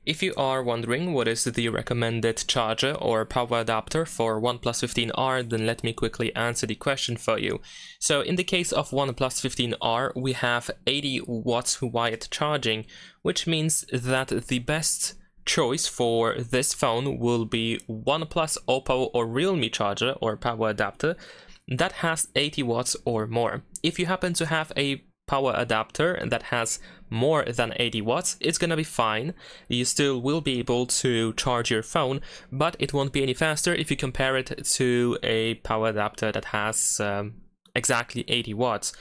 If you are wondering what is the recommended charger or power adapter for OnePlus 15R, then let me quickly answer the question for you. So in the case of OnePlus 15R, we have 80 watts wired charging, which means that the best choice for this phone will be OnePlus, Oppo or Realme charger or power adapter that has 80 watts or more. If you happen to have a power adapter that has more than 80 watts, it's gonna be fine. You still will be able to charge your phone, but it won't be any faster if you compare it to a power adapter that has exactly 80 watts.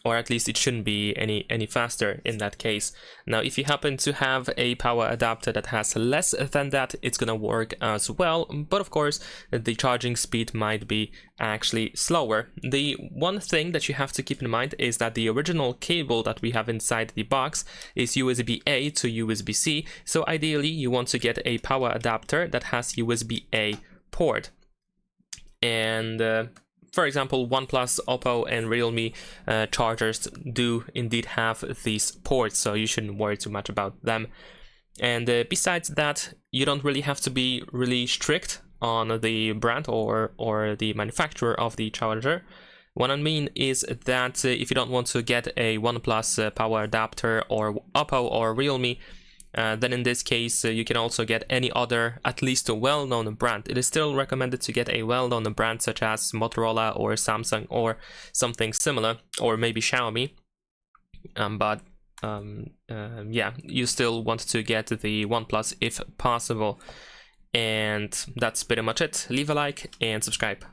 Or at least it shouldn't be any faster in that case. Now, if you happen to have a power adapter that has less than that, it's gonna work as well, but of course the charging speed might be actually slower. The one thing that you have to keep in mind is that the original cable that we have inside the box is USB-A to USB-C, so ideally you want to get a power adapter that has USB-A port. And for example, OnePlus, Oppo and Realme chargers do indeed have these ports, so you shouldn't worry too much about them. And besides that, you don't really have to be really strict on the brand or the manufacturer of the charger. What I mean is that if you don't want to get a OnePlus power adapter or Oppo or Realme, then in this case you can also get any other, at least a well-known brand. It is still recommended to get a well-known brand such as Motorola or Samsung or something similar, or maybe Xiaomi, yeah, you still want to get the OnePlus if possible. And that's pretty much it. Leave a like and subscribe.